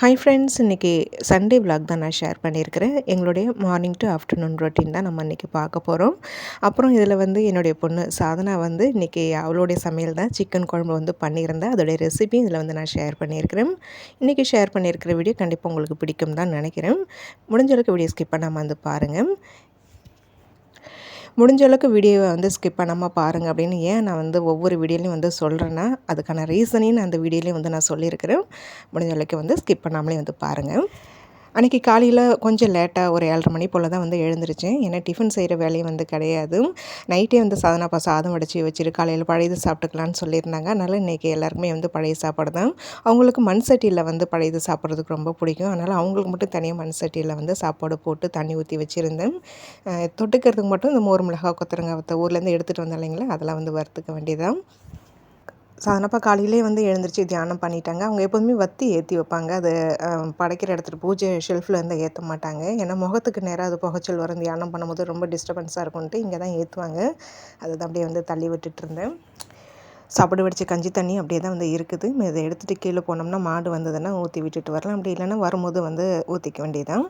Hi friends, இன்றைக்கி Sunday vlog தான் நான் ஷேர் பண்ணியிருக்கிறேன். எங்களுடைய மார்னிங் டு ஆஃப்டர்நூன் ரொட்டீன் தான் நம்ம இன்றைக்கி பார்க்க போகிறோம். அப்புறம் இதில் வந்து என்னுடைய பொண்ணு சாதனா வந்து இன்றைக்கி அவளுடைய சமையல் தான் சிக்கன் குழம்பு வந்து பண்ணியிருந்தேன். அதோடைய ரெசிபியும் இதில் வந்து நான் ஷேர் பண்ணியிருக்கிறேன். இன்றைக்கி ஷேர் பண்ணியிருக்கிற வீடியோ கண்டிப்பாக உங்களுக்கு பிடிக்கும் தான் நினைக்கிறேன். முடிஞ்ச அளவுக்கு வீடியோ ஸ்கிப் பண்ணாமல் வந்து பாருங்கள். முடிஞ்ச அளவுக்கு வீடியோவை வந்து ஸ்கிப் பண்ணாமல் பாருங்கள் அப்படின்னு ஏன் நான் வந்து ஒவ்வொரு வீடியோலையும் வந்து சொல்கிறேன்னா, அதுக்கான ரீசனையும் நான் அந்த வீடியோலையும் வந்து நான் சொல்லியிருக்கிறேன். முடிஞ்ச அளவுக்கு வந்து ஸ்கிப் பண்ணாமலே வந்து பாருங்கள். அன்றைக்கி காலையில் கொஞ்சம் லேட்டாக ஒரு 7:30 மணி போல் தான் வந்து எழுந்திரிச்சேன். ஏன்னா டிஃபன் செய்கிற வேலையும் வந்து கிடையாது. நைட்டே வந்து சாதனாப்பா சாதம் வடித்து வச்சுட்டு காலையில் பழையது சாப்பிட்டுக்கலான்னு சொல்லியிருந்தாங்க. அதனால் இன்றைக்கி எல்லாருக்குமே வந்து பழைய சாப்பாடு தான். அவங்களுக்கு மண் சட்டியில் வந்து பழையது சாப்பிட்றதுக்கு ரொம்ப பிடிக்கும். அதனால் அவங்களுக்கு மட்டும் தனியாக மண் சட்டியில் வந்து சாப்பாடு போட்டு தண்ணி ஊற்றி வச்சுருந்தேன். தொட்டுக்கிறதுக்கு மட்டும் இந்த மோர் மிளகாய் கொத்தரங்காய் வத்த ஊர்லேருந்து எடுத்துகிட்டு வந்தேன் இல்லைங்களா, அதெல்லாம் வந்து வறுத்துக்க வேண்டியதான். சாதாரணப்பா காலையிலே வந்து எழுந்திரிச்சு தியானம் பண்ணிட்டாங்க. அவங்க எப்போதுமே வத்தி ஏற்றி வைப்பாங்க. அது படைக்கிற இடத்துல பூஜை ஷெல்ஃபில் வந்து ஏற்ற மாட்டாங்க. ஏன்னா முகத்துக்கு நேராக அது புகைச்சல் வரும். தியானம் பண்ணும்போது ரொம்ப டிஸ்டர்பன்ஸாக இருக்கும்ன்ட்டு இங்கே தான் ஏற்றுவாங்க. அதுதான் அப்படியே வந்து தள்ளி விட்டுட்டுருந்தேன். சாப்பாடு வடித்த கஞ்சி தண்ணி அப்படியே தான் வந்து இருக்குது. இதை எடுத்துகிட்டு கீழே போனோம்னா மாடு வந்ததுன்னா ஊற்றி விட்டுட்டு வரலாம். அப்படி இல்லைன்னா வரும்போது வந்து ஊற்றிக்க வேண்டியதான்.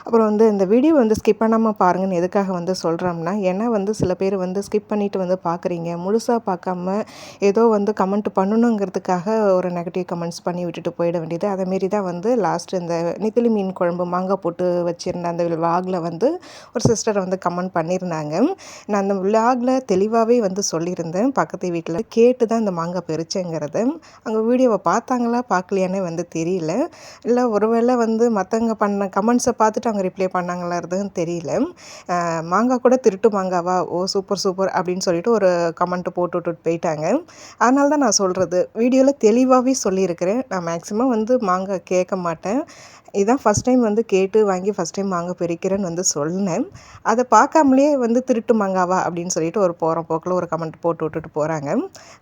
அப்புறம் வந்து இந்த வீடியோ வந்து ஸ்கிப் பண்ணாமல் பாருங்கன்னு எதுக்காக வந்து சொல்கிறோம்னா, ஏன்னா வந்து சில பேர் வந்து ஸ்கிப் பண்ணிவிட்டு வந்து பார்க்குறீங்க. முழுசாக பார்க்காம ஏதோ வந்து கமெண்ட் பண்ணணுங்கிறதுக்காக ஒரு நெகட்டிவ் கமெண்ட்ஸ் பண்ணி விட்டுட்டு போயிட வேண்டியது. அதேமாரி தான் வந்து லாஸ்ட் இந்த நெத்திலி மீன் குழம்பு மாங்காய் போட்டு வச்சுருந்த அந்த விலாகில் வந்து ஒரு சிஸ்டர் வந்து கமெண்ட் பண்ணியிருந்தாங்க. நான் அந்த விலாகில் தெளிவாகவே வந்து சொல்லியிருந்தேன். பக்கத்து வீட்டில் கேட்டு தான் இந்த மாங்காய் பறிச்சேங்கிறது. அங்கே வீடியோவை பார்த்தாங்களா பார்க்கலையானே வந்து தெரியல. இல்லை ஒருவேளை வந்து மற்றவங்க பண்ண கமெண்ட்ஸை பார்த்துட்டு அவங்க ரிப்ளை பண்ணாங்களான்றதுன்னு தெரியல. மாங்காய் கூட திருட்டு மாங்காவா, ஓ சூப்பர் சூப்பர் அப்படின்னு சொல்லிட்டு ஒரு கமெண்ட் போட்டு விட்டுட்டு போயிட்டாங்க. அதனால தான் நான் சொல்கிறது, வீடியோவில் தெளிவாகவே சொல்லியிருக்கிறேன். நான் மேக்ஸிமம் வந்து மாங்காய் கேட்க மாட்டேன். இதுதான் ஃபஸ்ட் டைம் வந்து கேட்டு வாங்கி ஃபஸ்ட் டைம் மாங்காய் பறிக்கிறேன்னு வந்து சொன்னேன். அதை பார்க்காமலே வந்து திருட்டு மாங்காவா அப்படின்னு சொல்லிட்டு ஒரு போகிற போக்கில் ஒரு கமெண்ட் போட்டு விட்டுட்டு போகிறாங்க.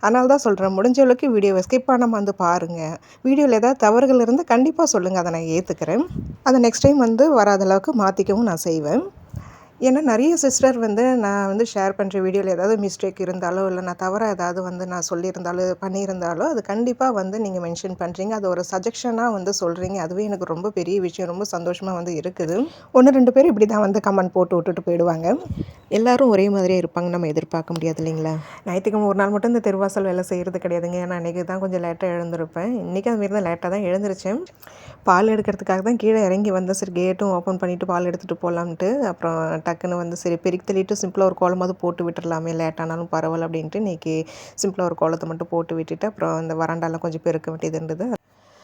அதனால தான் சொல்கிறேன், முடிஞ்ச அளவுக்கு வீடியோவை ஸ்கிப் பண்ணாமல் வந்து பாருங்கள். வீடியோவில் ஏதாவது தவறுகள் இருந்தால் கண்டிப்பாக சொல்லுங்கள், அதை நான் ஏற்றுக்கிறேன். அதை நெக்ஸ்ட் டைம் வந்து வராத அளவுக்கு மாற்றிக்கவும் நான் செய்வேன். ஏன்னா நிறைய சிஸ்டர் வந்து நான் வந்து ஷேர் பண்ணுற வீடியோவில் ஏதாவது மிஸ்டேக் இருந்தாலோ, இல்லை நான் தவறாக ஏதாவது வந்து நான் சொல்லியிருந்தாலும் பண்ணியிருந்தாலோ அது கண்டிப்பாக வந்து நீங்கள் மென்ஷன் பண்ணுறீங்க. அது ஒரு சஜஷனாக வந்து சொல்கிறீங்க. அதுவே எனக்கு ரொம்ப பெரிய விஷயம், ரொம்ப சந்தோஷமாக வந்து இருக்குது. 1-2 பேர் இப்படி தான் வந்து கமெண்ட் போட்டு விட்டுட்டு போயிடுவாங்க. எல்லோரும் ஒரே மாதிரியே இருப்பாங்க, நம்ம எதிர்பார்க்க முடியாது இல்லைங்களா. ஞாயிற்றுக்கிழமை ஒரு நாள் மட்டும் இந்த தெருவாசல் வேலை செய்கிறது கிடையாதுங்க. ஏன்னா அன்றைக்கி தான் கொஞ்சம் லேட்டாக எழுந்திருப்பேன். இன்றைக்கி அதுமாரி தான் லேட்டாக தான் எழுந்திரிச்சேன். பால் எடுக்கிறதுக்காக தான் கீழே இறங்கி வந்தேன். சரி கேட்டும் ஓப்பன் பண்ணிவிட்டு பால் எடுத்துகிட்டு போகலான்ட்டு. அப்புறம் டக்குன்னு வந்து சரி பெருக்கி தள்ளிட்டு சிம்பிளாக ஒரு கோலமாவது போட்டு விட்டுறலாமே, லேட்டானாலும் பரவாயில்ல அப்படின்ட்டு இன்றைக்கி சிம்பிளாக ஒரு கோலத்தை மட்டும் போட்டு விட்டுட்டு அப்புறம் இந்த வராண்டாலாம் கொஞ்சம் பெருக்க வேண்டியது இருந்தது.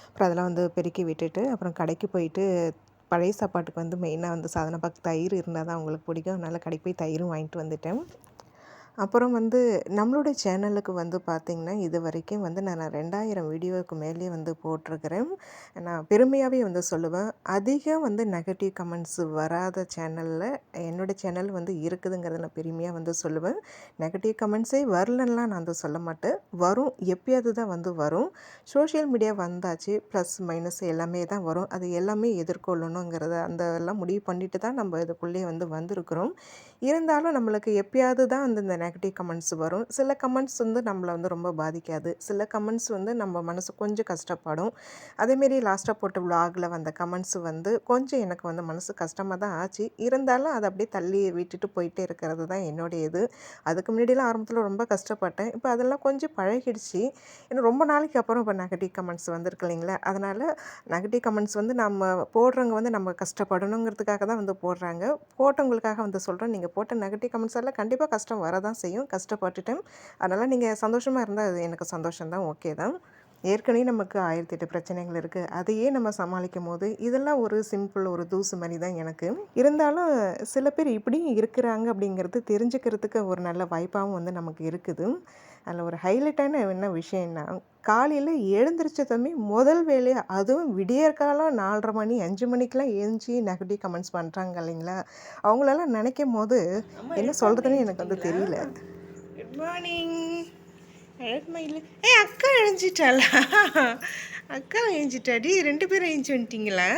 அப்புறம் அதெல்லாம் வந்து பெருக்கி விட்டுட்டு அப்புறம் கடைக்கு போயிட்டு பழைய சாப்பாட்டுக்கு வந்து மெயினாக வந்து சாதனப்பாக்கு தயிர் இருந்தால் தான் அவங்களுக்கு பிடிக்கும். அதனால் கடைக்கு போய் தயிரும் வாங்கிட்டு வந்துட்டேன். அப்புறம் வந்து நம்மளுடைய சேனலுக்கு வந்து பார்த்திங்கன்னா இது வரைக்கும் வந்து நான் 2000 வீடியோவுக்கு மேலேயே வந்து போட்டிருக்கிறேன். நான் பெருமையாகவே வந்து சொல்லுவேன், அதிகம் வந்து நெகட்டிவ் கமெண்ட்ஸ் வராத சேனலில் என்னோடய சேனல் வந்து இருக்குதுங்கிறத நான் பெருமையாக வந்து சொல்லுவேன். நெகட்டிவ் கமெண்ட்ஸே வரலன்னா நான் வந்து சொல்ல மாட்டேன். வரும், எப்பயாவது தான் வந்து வரும். சோஷியல் மீடியா வந்தாச்சு, ப்ளஸ் மைனஸ் எல்லாமே தான் வரும். அது எல்லாமே எதிர்கொள்ளணுங்கிறத அந்த எல்லாம் முடிவு பண்ணிட்டு தான் நம்ம இதுக்குள்ளேயே வந்து வந்திருக்கிறோம். இருந்தாலும் நம்மளுக்கு எப்பயாவது தான் வந்து இந்த நெகட்டிவ் கமெண்ட்ஸ் வரும். சில கமெண்ட்ஸ் வந்து நம்மளை வந்து ரொம்ப பாதிக்காது. சில கமெண்ட்ஸ் வந்து நம்ம மனசு கொஞ்சம் கஷ்டப்படும். அதேமாரி லாஸ்ட்டாக போட்ட விலாகில் வந்த கமெண்ட்ஸ் வந்து கொஞ்சம் எனக்கு வந்து மனசு கஷ்டமாக தான் ஆச்சு. இருந்தாலும் அதை அப்படியே தள்ளி விட்டுட்டு போயிட்டே இருக்கிறது தான் என்னுடைய இது. அதுக்கு முன்னாடியெல்லாம் ஆரம்பத்தில் ரொம்ப கஷ்டப்பட்டேன். இப்போ அதெல்லாம் கொஞ்சம் பழகிடுச்சு. ஏன்னா ரொம்ப நாளைக்கு அப்புறம் இப்போ நெகட்டிவ் கமெண்ட்ஸ் வந்திருக்கு இல்லைங்களா. அதனால் நெகட்டிவ் கமெண்ட்ஸ் வந்து நம்ம போடுறவங்க வந்து நம்ம கஷ்டப்படணுங்கிறதுக்காக தான் வந்து போடுறாங்க. போட்டவங்களுக்காக வந்து சொல்கிறேன், நீங்கள் போட்ட நெகட்டிவ் கமெண்ட்ஸ் எல்லாம் கண்டிப்பாக கஷ்டம் வரதான் செய்யும். கஷ்டப்பட்டுட்டேன். அதனால் நீங்கள் சந்தோஷமாக இருந்தால் அது எனக்கு சந்தோஷம் தான், ஓகே தான். ஏற்கனவே நமக்கு 1008 பிரச்சனைகள் இருக்குது. அதையே நம்ம சமாளிக்கும் போது இதெல்லாம் ஒரு சிம்பிள், ஒரு தூசு மாதிரி தான் எனக்கு. இருந்தாலும் சில பேர் இப்படியும் இருக்கிறாங்க அப்படிங்கிறது தெரிஞ்சுக்கிறதுக்கு ஒரு நல்ல வாய்ப்பாகவும் வந்து நமக்கு இருக்குது. அதில் ஒரு ஹைலைட்டான என்ன விஷயம்னா, காலையில் எழுந்திரிச்சதுமே முதல் வேலையாக அதுவும் விடியற் காலம் 4:30 மணி 5 மணிக்கெலாம் எழுந்துச்சி நெகட்டிவ் கமெண்ட்ஸ் பண்ணுறாங்க இல்லைங்களா. அவங்களெல்லாம் நினைக்கும் போது என்ன சொல்கிறதுன்னு எனக்கு வந்து தெரியல. Good morning Azhagumayil. அக்கா எழுஞ்சிட்டாளா? அக்கா எழுஞ்சிட்டாடி, 2 பேரும் எழுஞ்சி வந்துட்டிங்களா?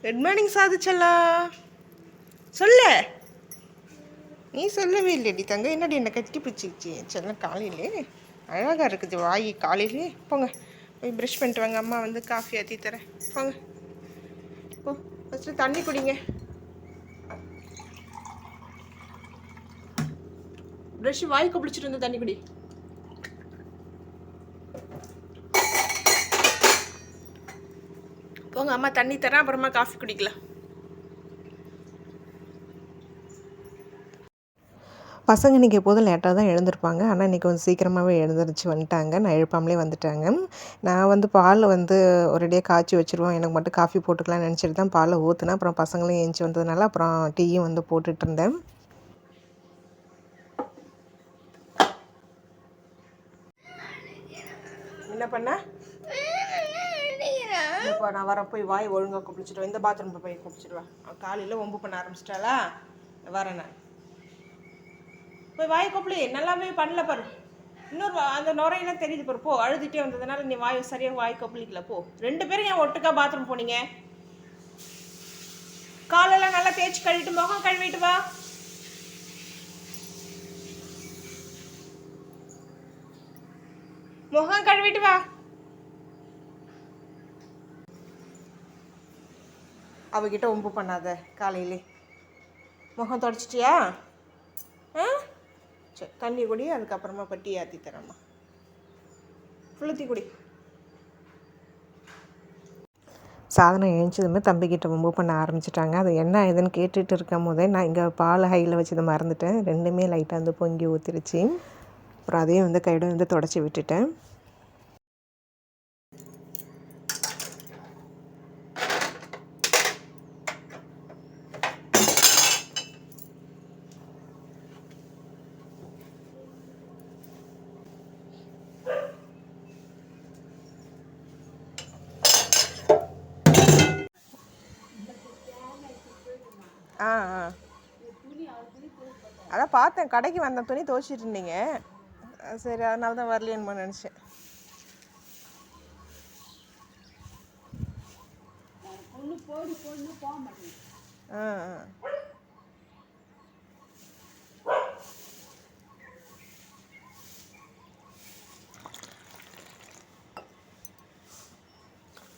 குட் மார்னிங் சாதிச்சலா, சொல்ல. நீ சொல்லவே இல்லையடி தங்க. என்னடி என்ன கட்டி பிடிச்சிச்சு செல்லம் காலையிலே? அழகாக இருக்குது வாய் காலையிலே. போங்க போய் ப்ரஷ் பண்ணிட்டு வாங்க, அம்மா வந்து காஃபி ஆற்றி தரேன். வாங்க ஓ, ஃபஸ்ட்டு தண்ணி குடிங்க. ப்ரஷ் வாய்க்கு பிடிச்சிட்டு வந்து தண்ணி குடி. போங்க, அம்மா தண்ணி தரேன், அப்புறமா காஃபி குடிக்கலாம். பசங்க இன்றைக்கி எப்போதும் லேட்டாக தான் எழுந்திருப்பாங்க. ஆனால் இன்றைக்கி கொஞ்சம் சீக்கிரமாகவே எழுந்திரிச்சு வந்துட்டாங்க. நான் எழுப்பாமலே வந்துட்டாங்க. நான் வந்து பால் வந்து ஒரேடியாக காய்ச்சி வச்சுருவோம், எனக்கு மட்டும் காஃபி போட்டுக்கலாம்னு நினச்சிட்டு தான் பாலை ஊற்றுனேன். அப்புறம் பசங்களும் ஏஞ்சி வந்ததுனால அப்புறம் டீயும் வந்து போட்டுட்டு இருந்தேன். என்ன பண்ண? இப்போ நான் வரேன், போய் வாய் ஒழுங்காக குப்பிச்சிடுவேன். இந்த பாத்ரூம் போய் குப்பிச்சிடுவேன். காலையில் ஒம்பு பண்ண ஆரம்பிச்சிட்டாளா? வரேன் நான். போய் வாய் கொப்பளி, நல்லாவே பண்ணல பாரு. இன்னொரு அந்த நுரையெல்லாம் தெரியுது பாரு. போ, அழுதுகிட்டே வந்ததுனால நீ வாய் சரியாக வாய் கொப்பளிக்கல. போ, 2 பேரும் ஏன் ஒட்டுக்கா பாத்ரூம் போனீங்க? காலெல்லாம் நல்லா தேய்ச்சி கழுவிட்டு முகம் கழுவிட்டு வா. முகம் கழுவிட்டு வா. அவகிட்ட ஒம்பு பண்ணாத. காலையிலே முகம் தொடச்சிட்டியா? சரி, தண்ணி குடி, அதுக்கப்புறமா பட்டி ஆற்றி தரேம்மா. ஃபுல்லுத்தி குடி. சாதனை எழுந்ததுமே தம்பிக்கிட்ட வம்பு பண்ண ஆரம்பிச்சிட்டாங்க. அது என்ன இதுன்னு கேட்டுட்டு இருக்கும் போதே நான் இங்கே பால் ஹையில் வச்சதை மறந்துட்டேன். 2மே லைட்டாக வந்து பொங்கி ஊற்றிருச்சு. அப்புறம் அதையும் வந்து கையோட வந்து தொடச்சி விட்டுட்டேன். அதான் பார்த்தேன், கடைக்கு வந்த துணி துவைச்சிட்டு இருந்தீங்க. சரி, அதனால தான் வரலையேன்னு நினச்சேன்.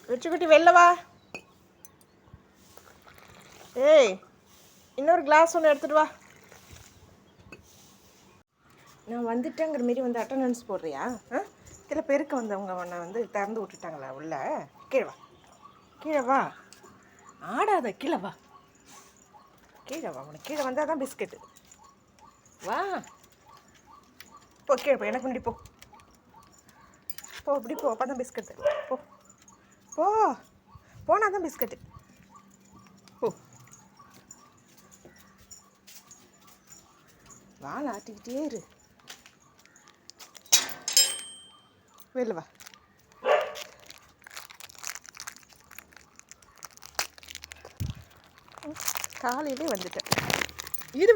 வெச்சுக்குட்டி வெளில வா. ஏய், இன்னொரு கிளாஸ் ஒன்று எடுத்துகிட்டு வா. நான் வந்துட்டேங்கிற மாரி வந்து அட்டண்டன்ஸ் போடுறியா? இதில் பெருக்க வந்தவங்க உன்னை வந்து திறந்து விட்டுட்டாங்களா உள்ள? கீழே வா, கீழே வா, ஆடாத, கீழே வா, கீழே வா. உனக்கு கீழே வந்தால் தான் பிஸ்கெட்டு. வா, போ கீழே போ, எனக்கு முன்னாடி போ. போ, இப்படி போ, அப்போ தான் பிஸ்கெட்டு. போ போ, போனால் தான் பிஸ்கெட்டு. போ, வாழை ஆட்டிக்கிட்டே இரு. வெளில வா. காலையிலே வந்துட்டேன். இரு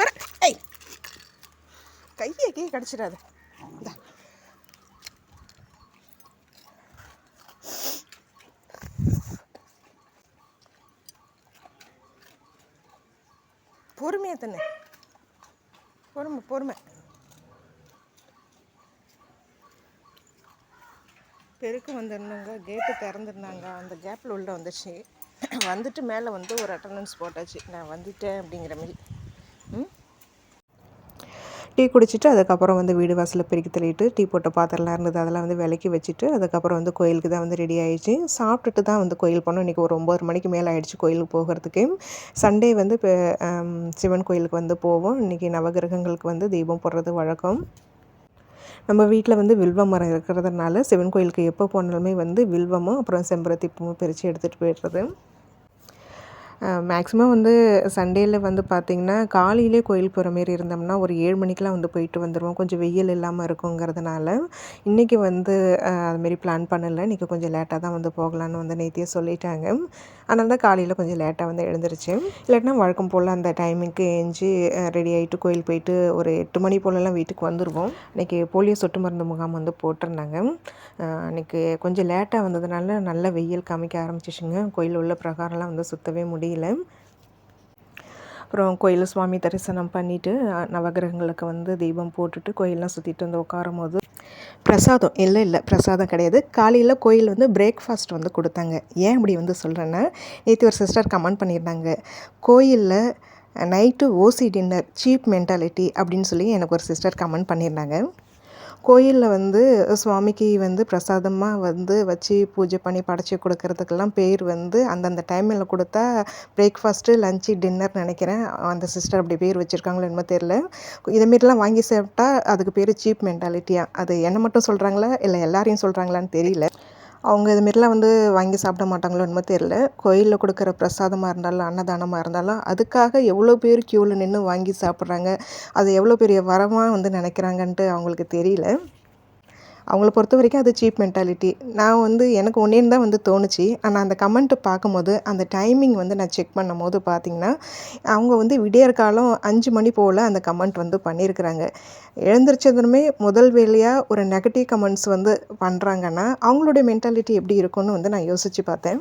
வர. ஐய், கையை கீழே கடிச்சிடாத. இந்த பொறுமையாக தானே, பொறுமை. பெருக்கு வந்துருந்தாங்க, கேட்டு திறந்துருந்தாங்க. அந்த கேப்பில் உள்ள வந்துச்சு. வந்துட்டு மேலே வந்து ஒரு அட்டண்டன்ஸ் போட்டாச்சு, நான் வந்துட்டேன் அப்படிங்கிற மாதிரி. டீ குடிச்சிட்டு அதுக்கப்புறம் வந்து வீடு வாசலில் பெருக்கி தள்ளிட்டு டீ போட்ட பாத்திரம்லாம் இருந்தது, அதெல்லாம் வந்து விலக்கி வச்சுட்டு அதுக்கப்புறம் வந்து கோயிலுக்கு தான் வந்து ரெடி ஆகிடுச்சு. சாப்பிட்டுட்டு தான் வந்து கோயில் போனோம். இன்றைக்கி ஒரு 9 மணிக்கு மேலே ஆகிடுச்சு கோயிலுக்கு போகிறதுக்கு. சண்டே வந்து இப்போ சிவன் கோயிலுக்கு வந்து போவோம். இன்றைக்கி நவகிரகங்களுக்கு வந்து தீபம் போடுறது வழக்கம். நம்ம வீட்டில் வந்து வில்வ மரம் இருக்கிறதுனால சிவன் கோயிலுக்கு எப்போ போனாலுமே வந்து வில்வமும் அப்புறம் செம்பருத்தி பூவும் பறித்து எடுத்துகிட்டு போய்டுறது. மேக்ஸிமம் வந்து சண்டேயில் வந்து பார்த்திங்கன்னா காலையிலே கோயில் போகிற மாரி இருந்தோம்னா ஒரு 7 மணிக்கெலாம் வந்து போயிட்டு வந்துடுவோம். கொஞ்சம் வெயில் இல்லாமல் இருக்குங்கிறதுனால இன்றைக்கி வந்து அதுமாரி பிளான் பண்ணலை. இன்றைக்கி கொஞ்சம் லேட்டாக தான் வந்து போகலான்னு வந்து நேத்தியே சொல்லிட்டாங்க. அதனால தான் காலையில் கொஞ்சம் லேட்டாக வந்து எழுந்திருச்சு. இல்லாட்டினா வழக்கம் போல் அந்த டைமிங்க்கு ஏஞ்சி ரெடி ஆகிட்டு கோயில் போயிட்டு ஒரு 8 மணி போலலாம் வீட்டுக்கு வந்துடுவோம். இன்றைக்கி போலியோ சொட்டு மருந்து முகாம் வந்து போட்டிருந்தாங்க. அன்றைக்கி கொஞ்சம் லேட்டாக வந்ததுனால நல்ல வெயில் காமிக்க ஆரம்பிச்சிச்சுங்க. கோயில் உள்ள பிரகாரம்லாம் வந்து சுற்றவே முடியல. அப்புறம் கோயில் சுவாமி தரிசனம் பண்ணிவிட்டு நவகிரகங்களுக்கு வந்து தீபம் போட்டுட்டு கோயிலெலாம் சுற்றிட்டு வந்து உட்காரும்போது பிரசாதம் இல்லை பிரசாதம் கிடையாது. காலையில் கோயில் வந்து பிரேக்ஃபாஸ்ட் வந்து கொடுத்தாங்க. ஏன் இப்படி வந்து சொல்கிறேன்னா, நேற்று ஒரு சிஸ்டர் கமெண்ட் பண்ணியிருந்தாங்க, கோயிலில் நைட்டு ஓசி டின்னர் சீப் மென்டாலிட்டி அப்படின்னு சொல்லி எனக்கு ஒரு சிஸ்டர் கமெண்ட் பண்ணியிருந்தாங்க. கோயிலில் வந்து சுவாமிக்கு வந்து பிரசாதமாக வந்து வச்சு பூஜை பண்ணி படைச்சி கொடுக்கறதுக்கெல்லாம் பேர் வந்து அந்தந்த டைமில் கொடுத்தா பிரேக்ஃபாஸ்ட்டு, லஞ்சு, டின்னர் நினைக்கிறேன். அந்த சிஸ்டர் அப்படி பேர் வச்சுருக்காங்களோ என்னமோ தெரில. இதமாரிலாம் வாங்கி சாப்பிட்டா அதுக்கு பேர் சீப் மென்டாலிட்டியா. அது என்னை மட்டும் சொல்கிறாங்களா இல்லை எல்லாரையும் சொல்கிறாங்களான்னு தெரியல. அவங்க இதுமாரிலாம் வந்து வாங்கி சாப்பிட மாட்டாங்களோ என்னமோ தெரில. கோயிலில் கொடுக்குற பிரசாதமாக இருந்தாலும் அன்னதானமாக இருந்தாலும் அதுக்காக எவ்வளோ பேர் க்யூவில் நின்று வாங்கி சாப்பிட்றாங்க. அது எவ்வளோ பெரிய வரமாக வந்து நினைக்கிறாங்கன்ட்டு அவங்களுக்கு தெரியல. அவங்கள பொறுத்த வரைக்கும் அது சீப் மென்டாலிட்டி. நான் வந்து எனக்கு ஒன்றேன்னு தான் வந்து தோணுச்சு. ஆனால் அந்த கமெண்ட்டு பார்க்கும்போது அந்த டைமிங் வந்து நான் செக் பண்ணும்போது பார்த்திங்கன்னா, அவங்க வந்து விடியற் காலம் 5 மணி போல் அந்த கமெண்ட் வந்து பண்ணியிருக்கிறாங்க. எழுந்திரிச்சதுமே முதல் வேலையாக ஒரு நெகட்டிவ் கமெண்ட்ஸ் வந்து பண்ணுறாங்கன்னா, அவங்களுடைய மென்டாலிட்டி எப்படி இருக்கும்னு வந்து நான் யோசித்து பார்த்தேன்.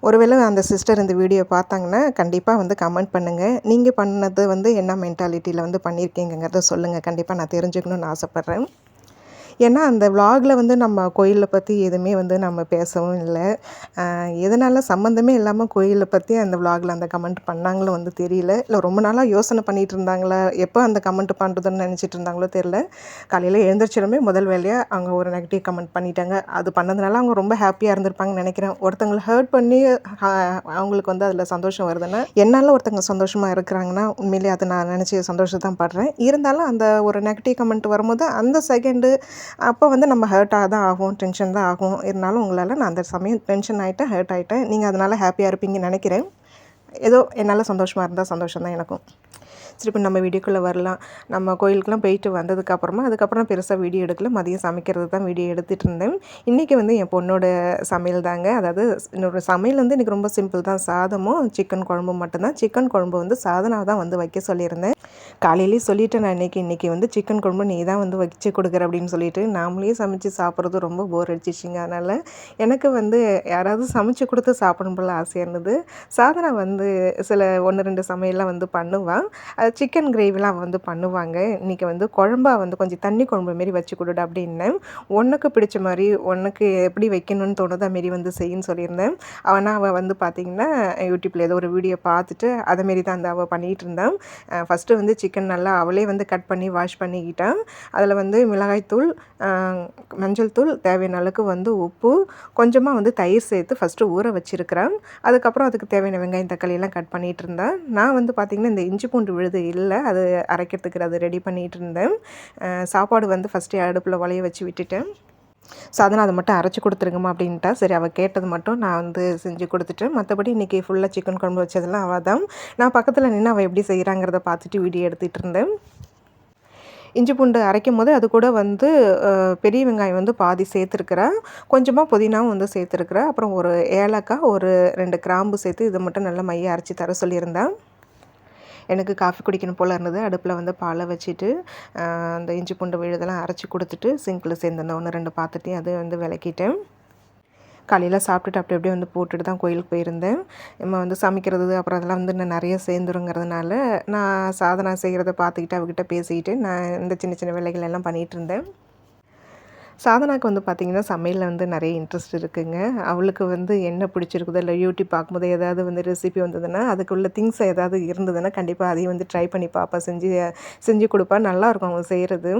ஒருவேளை அந்த சிஸ்டர் இந்த வீடியோ பார்த்தாங்கன்னா கண்டிப்பாக வந்து கமெண்ட் பண்ணுங்கள். நீங்கள் பண்ணது வந்து என்ன மென்டாலிட்டியில் வந்து பண்ணியிருக்கீங்கங்கிறத சொல்லுங்கள். கண்டிப்பாக நான் தெரிஞ்சுக்கணுன்னு ஆசைப்பட்றேன். ஏன்னா அந்த விலாகில் வந்து நம்ம கோயிலை பற்றி எதுவுமே வந்து நம்ம பேசவும் இல்லை. எதனால் சம்மந்தமே இல்லாமல் கோயிலை பற்றி அந்த விலாகில் அந்த கமெண்ட் பண்ணாங்களோ வந்து தெரியல. இல்லை ரொம்ப நாளாக யோசனை பண்ணிகிட்டு இருந்தாங்களா, எப்போ அந்த கமெண்ட் பண்ணுறதுன்னு நினச்சிட்டு இருந்தாங்களோ தெரியல. காலையில் எழுந்திரிச்சிடுமே முதல் வேலையாக அவங்க ஒரு நெகட்டிவ் கமெண்ட் பண்ணிட்டாங்க. அது பண்ணதுனால அவங்க ரொம்ப ஹாப்பியாக இருந்திருப்பாங்கன்னு நினைக்கிறேன். ஒருத்தங்களை ஹர்ட் பண்ணி அவங்களுக்கு வந்து அதில் சந்தோஷம் வருதுன்னா, என்னால் ஒருத்தங்க சந்தோஷமாக இருக்கிறாங்கன்னா உண்மையிலேயே அதை நான் நினச்சி சந்தோஷம் தான் படுறேன். இருந்தாலும் அந்த ஒரு நெகட்டிவ் கமெண்ட் வரும்போது அந்த செகண்டு அப்போ வந்து நம்ம ஹர்ட்டாக தான் ஆகும், டென்ஷன் தான் ஆகும். இருந்தாலும் உங்களால் நான் அந்த சமயம் டென்ஷன் ஆகிட்டேன், ஹர்ட் ஆகிட்டேன். நீங்கள் அதனால் ஹாப்பியாக இருப்பீங்கன்னு நினைக்கிறேன். ஏதோ என்னால் சந்தோஷமாக இருந்தால் சந்தோஷம் தான் எனக்கும். சரி, இப்போ நம்ம வீடியோக்குள்ளே வரலாம். நம்ம கோயிலுக்குலாம் போயிட்டு வந்ததுக்கப்புறமா அதுக்கப்புறம் பெருசாக வீடியோ எடுக்கல. மதியம் சமைக்கிறது தான் வீடியோ எடுத்துகிட்டு இருந்தேன். இன்றைக்கி வந்து என் பொண்ணோட சமையல் தாங்க. அதாவது என்னோட சமையல் வந்து இன்றைக்கி ரொம்ப சிம்பிள் தான். சாதமும் சிக்கன் குழம்பும் மட்டும்தான். சிக்கன் குழம்பு வந்து சாதனாவை தான் வந்து வைக்க சொல்லியிருந்தேன். காலையிலேயே சொல்லிவிட்டேன் நான் இன்றைக்கி வந்து சிக்கன் குழம்பு நீ தான் வந்து வச்சு கொடுக்குற அப்படின்னு சொல்லிட்டு. நாமளே சமைச்சு சாப்பிட்றது ரொம்ப போர் அடிச்சிச்சிங்க. அதனால் எனக்கு வந்து யாராவது சமைச்சு கொடுத்து சாப்பிடணும் போல் ஆசையாக இருந்தது. சாதனா வந்து சில 1, 2 சமையல்லாம் வந்து பண்ணுவாள். சிக்கன் கிரேவிலாம் வந்து பண்ணுவாங்க. இன்றைக்கி வந்து குழம்பா வந்து கொஞ்சம் தண்ணி குழம்பு மாரி வச்சு கொடுடா அப்படின்னேன். உனக்கு பிடிச்ச மாதிரி உனக்கு எப்படி வைக்கணும்னு தோணுதோ மாரி வந்து செய்யின்னு சொல்லியிருந்தேன். அவள் வந்து பார்த்திங்கன்னா யூடியூப்பில் ஏதோ ஒரு வீடியோ பார்த்துட்டு அதேமாரி தான் அவள் பண்ணிகிட்டு இருந்தான். ஃபஸ்ட்டு வந்து சிக்கன் நல்லா அவளே வந்து கட் பண்ணி வாஷ் பண்ணிக்கிட்டான். அதில் வந்து மிளகாய்த்தூள், மஞ்சள் தூள், தேவையான அளவுக்கு வந்து உப்பு, கொஞ்சமாக வந்து தயிர் சேர்த்து ஃபஸ்ட்டு ஊற வச்சுருக்கிறேன். அதுக்கப்புறம் அதுக்கு தேவையான வெங்காயம் தக்காளியெல்லாம் கட் பண்ணிகிட்டு இருந்தேன். நான் வந்து பார்த்திங்கன்னா இந்த இஞ்சி பூண்டு விழுது இல்லை, அது அரைக்கிறதுக்கு அது ரெடி பண்ணிகிட்டு இருந்தேன். சாப்பாடு வந்து ஃபஸ்ட்டு அடுப்பில் உலைய வச்சு விட்டுட்டேன். சாதனா அதை மட்டும் அரைச்சி கொடுத்துருங்கம்மா அப்படின்ட்டா. சரி, அவள் கேட்டது மட்டும் நான் வந்து செஞ்சு கொடுத்துட்டேன். மற்றபடி இன்றைக்கி ஃபுல்லாக சிக்கன் குழம்பு வச்சதெல்லாம் அவள் தான். நான் பக்கத்தில் நின்று அவள் எப்படி செய்கிறாங்கிறத பார்த்துட்டு வீடியோ எடுத்துகிட்டு இருந்தேன். இஞ்சி பூண்டு அரைக்கும் போது அது கூட வந்து பெரிய வெங்காயம் வந்து பாதி சேர்த்துருக்குறேன். கொஞ்சமாக புதினாவும் வந்து சேர்த்துருக்குறேன். அப்புறம் ஒரு ஏலக்காய், ஒரு 2 கிராம்பு சேர்த்து இதை மட்டும் நல்லா மைய அரைச்சி தர சொல்லியிருந்தேன். எனக்கு காஃபி குடிக்கணும் போல் இருந்தது. அடுப்பில் வந்து பாலை வச்சுட்டு அந்த இஞ்சி பூண்டு விழுதெல்லாம் அரைச்சி கொடுத்துட்டு சிங்கில் சேர்ந்து அந்த 1, 2 பாத்திரத்தையும் அது வந்து விளக்கிட்டேன். காலையில் சாப்பிட்டுட்டு அப்படியே வந்து போட்டுட்டு தான் கோயிலுக்கு போயிருந்தேன். நம்ம வந்து சமைக்கிறது அப்புறம் அதெல்லாம் வந்து இன்னும் நிறைய சேர்ந்துருங்கிறதுனால நான் சாதனா செய்கிறத பார்த்துக்கிட்டு அவகிட்ட பேசிக்கிட்டு நான் இந்த சின்ன சின்ன வேலைகள் எல்லாம் பண்ணிகிட்டு இருந்தேன். சாதனாவுக்கு வந்து பார்த்திங்கன்னா சமையலில் வந்து நிறைய இன்ட்ரெஸ்ட் இருக்குதுங்க. அவளுக்கு வந்து என்ன பிடிச்சிருக்குதோ இல்லை யூடியூப் பார்க்கும்போது ஏதாவது வந்து ரெசிபி வந்ததுன்னா அதுக்குள்ள திங்ஸ் ஏதாவது இருந்ததுன்னா கண்டிப்பாக அதையும் வந்து ட்ரை பண்ணி பார்ப்பா. செஞ்சு கொடுப்பா. நல்லாயிருக்கும் அவங்க செய்கிறது.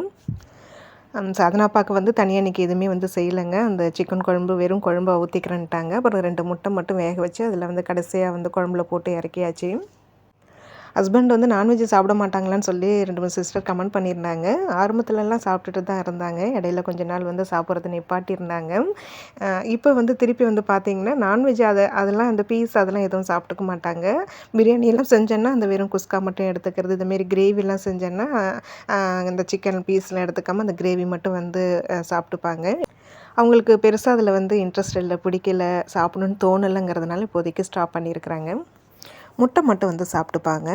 சாதனா அப்பாவுக்கு வந்து தனியாக இன்றைக்கி எதுவுமே வந்து செய்யலைங்க. அந்த சிக்கன் குழம்பு வெறும் குழம்பை ஊற்றிக்கிறேன்ட்டாங்க. அப்புறம் 2 முட்டை மட்டும் வேக வச்சு அதில் வந்து கடைசியாக வந்து குழம்புல போட்டு இறக்கியாச்சு. ஹஸ்பண்ட் வந்து நான்வெஜ் சாப்பிட மாட்டாங்களான்னு சொல்லி 2, 3 சிஸ்டர் கமெண்ட் பண்ணியிருந்தாங்க. ஆரம்பத்துலலாம் சாப்பிட்டுட்டு தான் இருந்தாங்க. இடையில கொஞ்ச நாள் வந்து சாப்பிட்றத நிப்பாட்டியிருந்தாங்க. இப்போ வந்து திருப்பி வந்து பார்த்திங்கன்னா நான்வெஜ் அதெல்லாம் அந்த பீஸ் அதெல்லாம் எதுவும் சாப்பிட்டுக்க மாட்டாங்க. பிரியாணியெல்லாம் செஞ்சேன்னா அந்த வெறும் குஸ்கா மட்டும் எடுத்துக்கிறது. இதுமாரி கிரேவிலாம் செஞ்சேன்னா இந்த சிக்கன் பீஸ்லாம் எடுத்துக்காமல் அந்த கிரேவி மட்டும் வந்து சாப்பிட்டுப்பாங்க. அவங்களுக்கு பெருசாக அதில் வந்து இன்ட்ரெஸ்ட் இல்லை, பிடிக்கல, சாப்பிடணுன்னு தோணலைங்கிறதுனால இப்போதைக்கு ஸ்டாப் பண்ணியிருக்கிறாங்க. முட்டை மட்டும் வந்து சாப்பிட்டுப்பாங்க.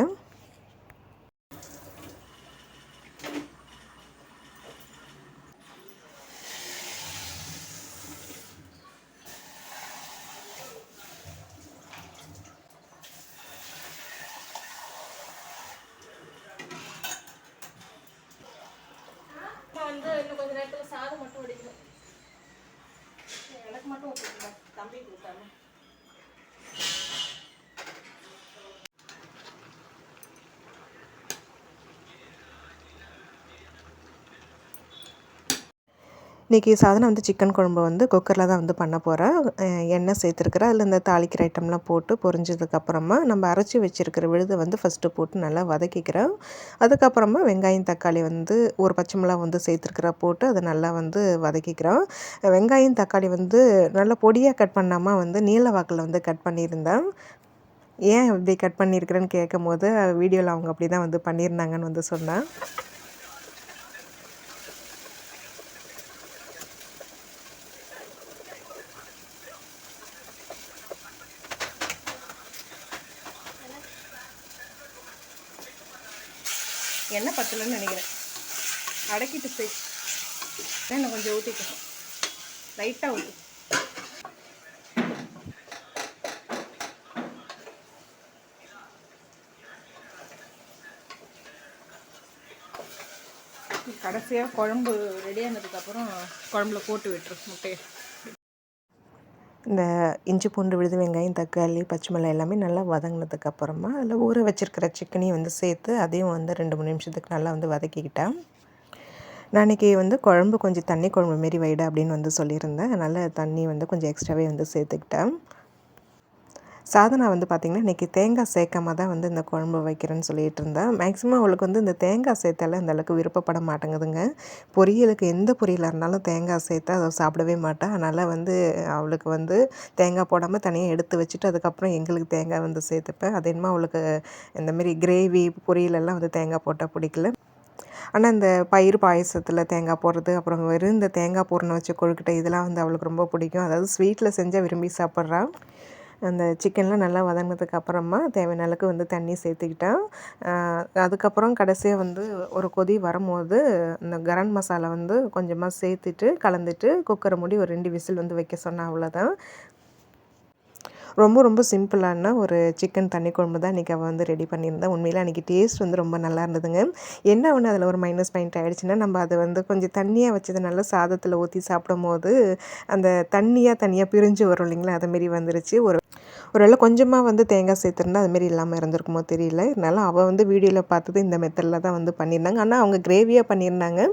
இன்றைக்கி சாதனை வந்து சிக்கன் குழம்பு வந்து குக்கரில் தான் வந்து பண்ண போகிறேன். எண்ணெய் சேர்த்துருக்குறேன். அதில் இந்த தாளிக்கிற ஐட்டம்லாம் போட்டு பொரிஞ்சதுக்கப்புறமா நம்ம அரைச்சி வச்சுருக்கிற விழுதை வந்து ஃபஸ்ட்டு போட்டு நல்லா வதக்கிக்கிறேன். அதுக்கப்புறமா வெங்காயம் தக்காளி வந்து ஒரு பச்சை மிளகா வந்து சேர்த்துருக்குற போட்டு அதை நல்லா வந்து வதக்கிக்கிறேன். வெங்காயம் தக்காளி வந்து நல்லா பொடியாக கட் பண்ணாமல் வந்து நீல வாக்கில் வந்து கட் பண்ணியிருந்தேன். ஏன் இப்படி கட் பண்ணியிருக்கிறேன்னு கேட்கும் போது வீடியோவில் அவங்க அப்படி தான் வந்து பண்ணியிருந்தாங்கன்னு வந்து சொன்னேன். எண்ணெய் பத்தலைன்னு நினைக்கிறேன். அடக்கிட்டு செய் எண்ணெய் கொஞ்சம் ஊற்றிக்கணும். லைட்டாக ஊற்று. கடைசியாக குழம்பு ரெடியானதுக்கப்புறம் குழம்புல போட்டு விட்டுரு முட்டையை. இந்த இஞ்சி பூண்டு விழுது வெங்காயம் தக்காளி பச்சை மிளகாய் எல்லாமே நல்லா வதங்கினதுக்கப்புறமா அதில் ஊற வச்சுருக்கிற சிக்கனையும் வந்து சேர்த்து அதையும் வந்து 2-3 நிமிஷத்துக்கு நல்லா வந்து வதக்கிக்கிட்டேன். நான் இன்றைக்கி வந்து குழம்பு கொஞ்சம் தண்ணி குழம்பு மாரி வைடா அப்படின்னு வந்து சொல்லியிருந்தேன். அதனால் தண்ணி வந்து கொஞ்சம் எக்ஸ்ட்ராவே வந்து சேர்த்துக்கிட்டேன். சாதனா வந்து பார்த்திங்கன்னா இன்றைக்கி தேங்காய் சேர்க்காம தான் வந்து இந்த குழம்பு வைக்கிறேன்னு சொல்லிகிட்டு இருந்தேன். மேக்ஸிமம் அவளுக்கு வந்து இந்த தேங்காய் சேர்த்தால அந்த அளவுக்கு விருப்பப்பட மாட்டேங்குதுங்க. பொரியலுக்கு எந்த பொரியலாக இருந்தாலும் தேங்காய் சேர்த்தா அதை சாப்பிடவே மாட்டாள். அதனால் வந்து அவளுக்கு வந்து தேங்காய் போடாமல் தனியாக எடுத்து வச்சுட்டு அதுக்கப்புறம் எங்களுக்கு தேங்காய் வந்து சேர்த்துப்பேன். அது என்னமோ அவளுக்கு இந்தமாரி கிரேவி பொரியலெல்லாம் வந்து தேங்காய் போட்டால் பிடிக்கல. ஆனால் இந்த பயிர் பாயசத்தில் தேங்காய் போடுறது, அப்புறம் வெறும் இந்த தேங்காய் பூரணை வச்ச கொழுக்கட்டை இதெல்லாம் வந்து அவளுக்கு ரொம்ப பிடிக்கும். அதாவது ஸ்வீட்டில் செஞ்சால் விரும்பி சாப்பிட்றா. அந்த சிக்கன்லாம் நல்லா வதங்கினதுக்கு அப்புறமா தேவையான அளவுக்கு வந்து தண்ணி சேர்த்துக்கிட்டேன். அதுக்கப்புறம் கடைசியாக வந்து ஒரு கொதி வரும்போது இந்த கரம் மசாலா வந்து கொஞ்சமாக சேர்த்துட்டு கலந்துட்டு குக்கரை மூடி ஒரு 2 விசில் வந்து வைக்க சொன்னேன். அவ்வளோதான். ரொம்ப ரொம்ப சிம்பிளான ஒரு சிக்கன் தண்ணி குழம்பு தான் இன்றைக்கி அவள் வந்து ரெடி பண்ணியிருந்தேன். உண்மையிலே அன்றைக்கி டேஸ்ட் வந்து ரொம்ப நல்லா இருந்ததுங்க. என்ன ஒன்று அதில் ஒரு மைனஸ் பாயிண்ட் ஆகிடுச்சுன்னா, நம்ம அதை வந்து கொஞ்சம் தண்ணியாக வச்சதுனால சாதத்தில் ஊற்றி சாப்பிடும்போது அந்த தனியாக பிரிஞ்சு வரும் இல்லைங்களா, அதுமாரி வந்துருச்சு. ஒருவேளை கொஞ்சமாக வந்து தேங்காய் சேர்த்துருந்தா அதுமாரி இல்லாமல் இருந்திருக்குமோ தெரியல. இருந்தாலும் அவள் வந்து வீடியோவில் பார்த்தது இந்த மெத்தடில் தான் வந்து பண்ணியிருந்தாங்க. ஆனால் அவங்க கிரேவியாக பண்ணியிருந்தாங்க.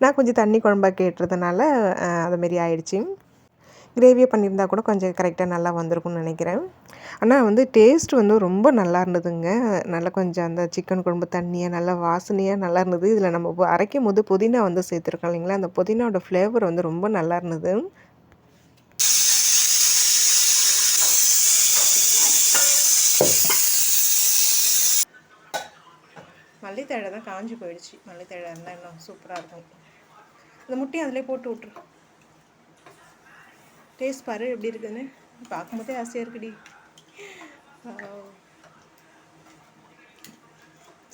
நான் கொஞ்சம் தண்ணி குழம்பாக கேட்டுறதுனால அதுமாரி ஆயிடுச்சு. கிரேவியாக பண்ணியிருந்தா கூட கொஞ்சம் கரெக்டாக நல்லா வந்திருக்கும்னு நினைக்கிறேன். ஆனால் வந்து டேஸ்ட் வந்து ரொம்ப நல்லா இருந்ததுங்க. நல்லா கொஞ்சம் அந்த சிக்கன் குழம்பு தண்ணியாக நல்லா வாசனையாக நல்லா இருந்தது. இதில் நம்ம அரைக்கும் போது புதினா வந்து சேர்த்துருக்கோம் இல்லைங்களா, அந்த புதினாவோட ஃப்ளேவர் வந்து ரொம்ப நல்லா இருந்தது. மல்லித்தழை தான் காஞ்சி போயிடுச்சு. மல்லித்தழை இருந்தால் இன்னும் சூப்பராக இருக்கும். இந்த முட்டையை அதிலே போட்டு விட்ரு. டேஸ்ட் பாரு எப்படி இருக்குதுன்னு. பார்க்கும்போதே ஆசையாக இருக்குடி.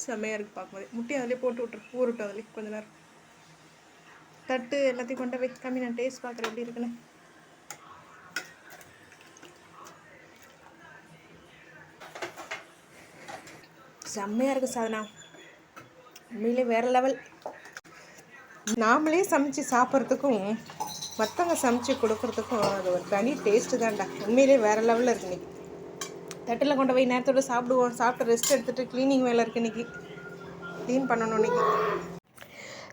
செம்மையாக இருக்குது பார்க்கும்போதே. முட்டையை அதிலே போட்டு விட்ரு. ஊருட்டும் அதிலே கொஞ்ச நேரம். தட்டு எல்லாத்தையும் கொண்டு போய் கம்மி. நான் டேஸ்ட் பார்க்குறேன் எப்படி இருக்குன்னு. செம்மையாக இருக்குது சாதனா. உண்மையிலே வேறு லெவல். நாமளே சமைச்சு சாப்பிட்றதுக்கும் மற்றவங்க சமைச்சு கொடுக்குறதுக்கும் அது ஒரு தனி டேஸ்ட்டு தான்டா. உண்மையிலே வேறு லெவலில் இருக்கு. இன்றைக்கி தட்டில் கொண்டு போய் நேரத்தோடு சாப்பிடுவோம். சாப்பிட்டு ரெஸ்ட் எடுத்துகிட்டு க்ளீனிங் வேலை இருக்குது. இன்றைக்கி க்ளீன் பண்ணணும். இன்றைக்கி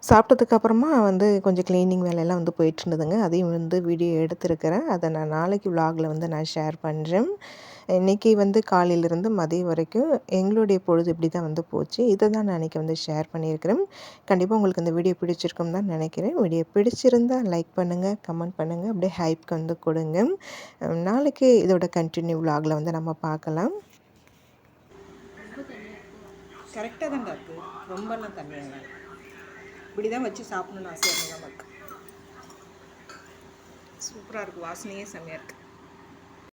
சாப்பிட்டதுக்கப்புறமா வந்து கொஞ்சம் க்ளீனிங் வேலையெல்லாம் வந்து போயிட்டு இருந்ததுங்க. அதையும் வந்து வீடியோ எடுத்துருக்கிறேன். அதை நான் நாளைக்கு விலாகில் வந்து நான் ஷேர் பண்ணுறேன். இன்றைக்கி வந்து காலையிலேருந்து மதியம் வரைக்கும் எங்களுடைய பொழுது இப்படி தான் வந்து போச்சு. இதை தான் நான் இன்றைக்கி வந்து ஷேர் பண்ணியிருக்கிறேன். கண்டிப்பாக உங்களுக்கு இந்த வீடியோ பிடிச்சிருக்குன்னு தான் நினைக்கிறேன். வீடியோ பிடிச்சிருந்தால் லைக் பண்ணுங்கள், கமெண்ட் பண்ணுங்கள், அப்படியே ஹைப்க்கு வந்து கொடுங்க. நாளைக்கு இதோட கண்டினியூ விலாகில் வந்து நம்ம பார்க்கலாம். கரெக்டாக தாங்க இருக்குது. ரொம்பலாம் தண்ணியாக இப்படி தான் வச்சு சாப்பிடணும்னு ஆசையாக இருக்குது நமக்கு. சூப்பராக இருக்குது. வாசனையே செம்மையாக இருக்குது.